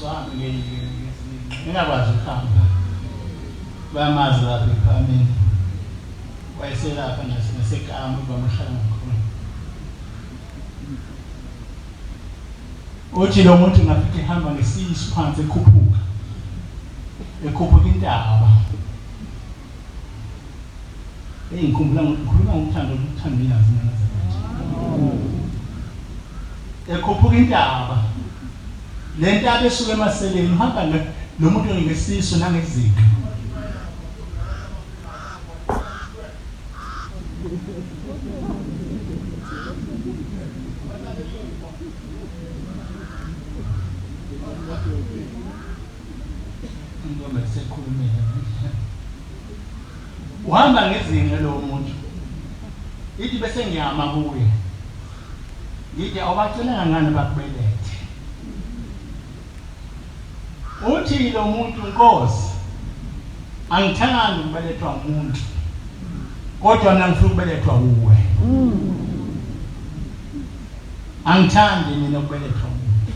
wami ngingakwazi ukuhamba bayamazi lapha ekhaya wayeselapha nasekama bamuhlala ngakhona uthi lo muntu ngafike ehamba ngesisu phansi ekhuphuka intaba ngikhumbula ngikhuluma ngokuthanda yazi ekhuphuka intaba le ntaba esuka emaseleni uhamba lo muntu ngesisu nangeziqa uhamba ngezinga lo muntu ithi bese ngiyama kuye ngithi awubacelanga ngani bakubelethe uthi lo muntu Nkosi angithandi ukubelethwa umuntu kodwa mina ngifuna ukubelethwa uwe angithandi mina ukubelethwa umuntu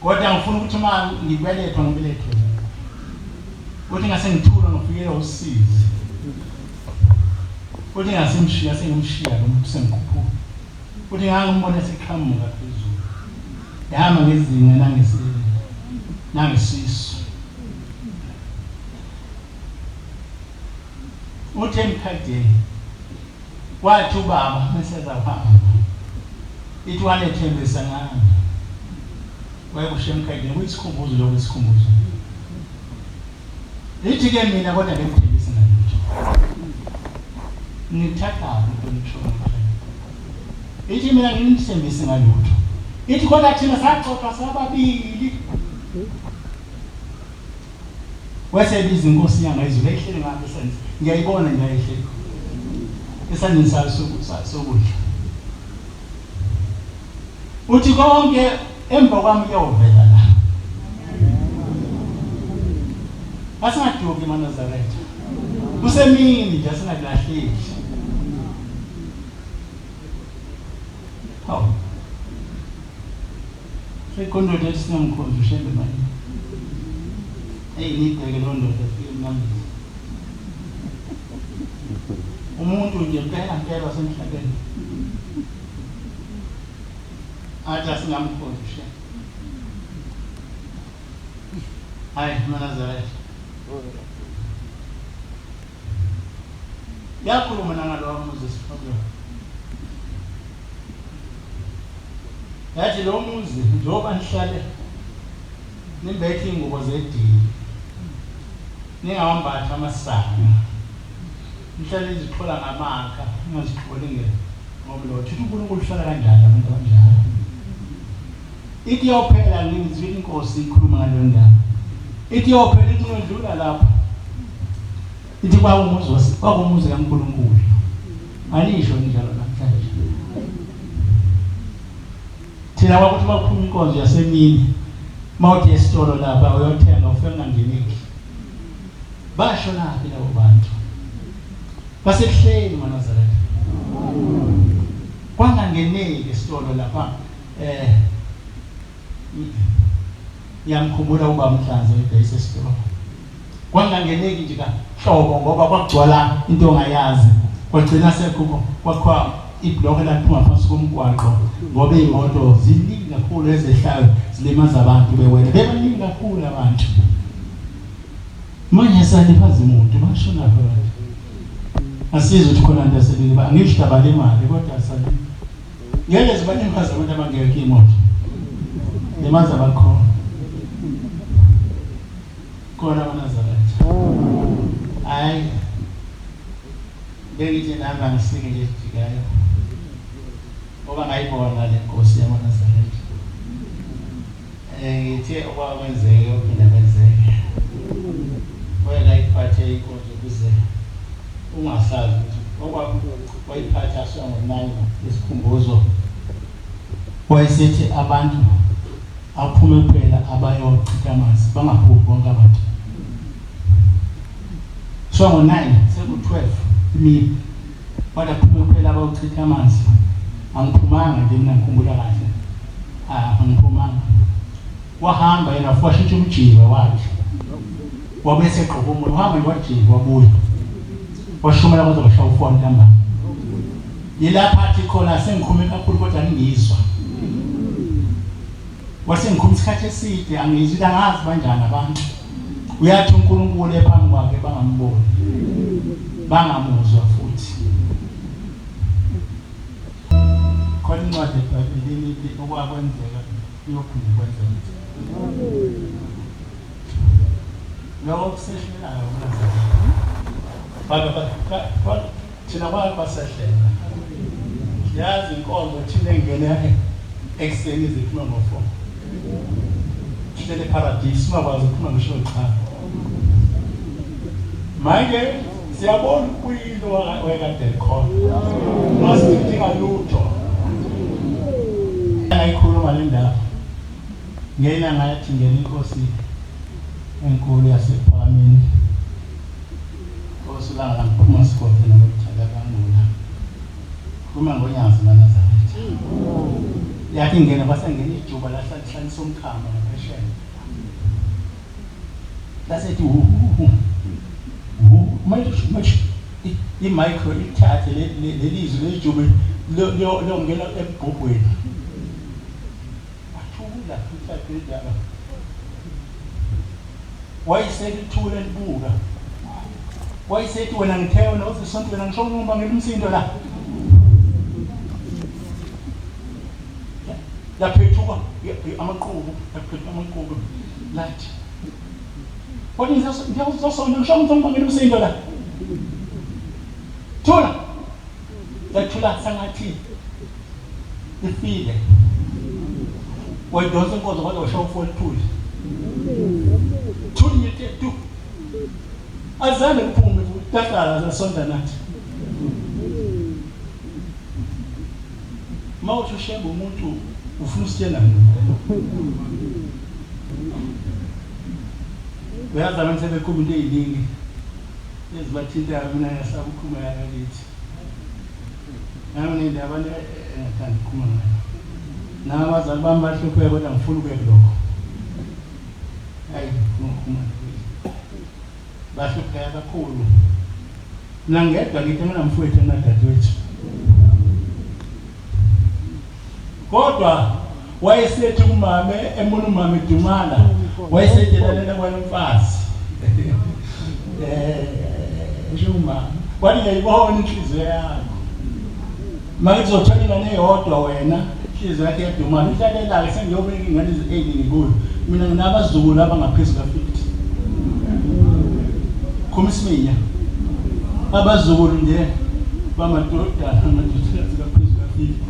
kodwa ngifuna ukuthi uma ngibelethwa ngibelethwe uwe uthi ngase ngithula ngofikela usizi uthi ngasimshiya sengimshiya lo muntu sengikhuphuka uthi ngangibona seqhamuka phezulu yama ngezinga nangesisu uthi emkhadeni wathi ubaba mesezahamba ithi walethembisa ngani wayekushiya emkhadeni kuyisikhumbuzo lokwesikhumbuzo ithi ke mina kodwa ngimthembisa ngalutho ngithatha into ithi mina ngimthembisa ngalutho ithi kodwa thina saxoxa sababili wasebiza inkosi yanga izulu ehlele ngapha esenze ngiyayibona nje ehlele esandini sayo sokudla uthi konke emva kwami kuyovela la asingaduki eManazaretha kusemini nje asingalahleki hawu sekondoda esingamkhonza ushembe manje nibheke lo ndoda efike emnambini umuntu nje impela wasemhlabeni athi asingamkhonza ushembe hayi eManazaretha yakhuluma nangalowa Moses problem yathi lo muzi njengoba nihlale nimbethe ingubo zedini ningawambatha amasaka nihlale izithola ngamakha ningazitholi ngomlotho uthi uNkulunkulu uhlala kanjani abantu abanjalo ithi yophela ngizwile inkosi ikhuluma ngalo ndaba ithi yophela ithi ngidlula lapha ithi kwaumuzi kaNkulunkulu anisho njalo namhlanje thina wakuthi baphuma inkonzo yasemini mawuthi esitolo lapha uyothenga ufike ngangeneki basho laphi labo bantu basekuhleni eManazaretha kwangangeneki esitolo lapha yamkhumbula ubaba Mhlanza ebhayise esitolo kwangangeneki nje kahlobo ngoba kwagcwala into ongayazi kwagcina sekho kwakho ibhloko laphuma phansi komgwaqo ngoba imoto ziningi kakhulu ezehlayo zilimaza abantu bewele bebaningi kakhulu abantu manje saliphaza imoto bashona phakathi asizo ukuthi khona into esebile angisho daba lemali kodwa asali ngeke ziba imphaza abantu abangeke imoto limaza bakhona khona eManazaretha hayi bengithi nami angisike nje jikayo ngoba ngayibona le nkosi yaManazaretha ngithe okwakwenzeke ophinde kwenzeke wena iphathe inkonzo ukuze ungasazi ukuthi wayiphatha songo-9 isikhumbuzo wayesithi abantu aphume kuphela abayochitha amanzi bangaphuphi bonke abantu songo-9 seku-12 imini kodwa aphume kuphela abayochitha amanzi angiphumanga nje mina ngikhumbula kahle angiphumanga wahamba yena washintsha umjiva wakhe wabese egqoka umoya uhamba nje wajiva wabuya washumela kwaze kwashaya u4 ntambama yilapha athi khona sengikhume kakhulu kodwa ngizwa wasengikhuluma isikhathi eside angizwi angazi kanjani abantu uyathi uNkulunkulu ephambi kwakhe bangamboni bangamuzwa futhi khona incwadi eBhayibhelini ithi okwakwenzeka iyophinde kwenzeke lokho kuseshelayo baba thina kwabasehlela yazi inkonzo thina engene ekseni ziphuma ngo4 thina eparadise makwazi ukuphuma ngisho cha manje siyabona ukuyilo wakade khona masidinga lutho ayikhuluma le ndaba ngena ngathi ngene inkosi enkulu yasephalameni osulanga ngiphuma sikhona nokuthaka kangula kuma ngonyazi naNazaretha yathi ngena basengena ijuba lahlanisa umkhamba ngaphesheya lasethi manje i-micro ithathe lelizwi lejuba longena ebhobweni wathula futhi wayisethi ithule libuka wayisethi wena ngithe wena uzisonto wena ngisho ngumba ngelimsindo la laphethuka amaqhubu lathi kodwa ngiyazosona ngisho ngumba ngelimsindo la thula yathula sangathi ifile wayidonsa inkonzo kwaze washaya u4 thuli thuli yethu azange kuphume tahlala zasonda nathi mawuthi shembe umuntu ufuna usitshela uyazi abantu sebekhuluma into eziningi ezibathinta mina ngasaba ukukhuluma yakalithi nami nendaba engathanda ukukhuluma ngayo nabazali bami bahlupheka kodwa ngifuna ukube lokho hayi ngifuna bahlupheka kakhulu mina ngedwa ngithi mina mfowethu nadadewethu kodwa wayesethi umama emona umama edumala wayesetshelalela kwanomfazi njuma kwathi ngiyibona inhliziyo yakho manje uzothola ingane eyodwa wena inhliziyo yakhe yadumala ihlalela sengiyobeka ingane ezi8 ngikuyo mina nginabazukulu abangaphezulu ka50 khomisiminya abazukulu nje bamadodana amadodana ngaphezulu ka50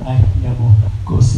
hayi yabo Nkosi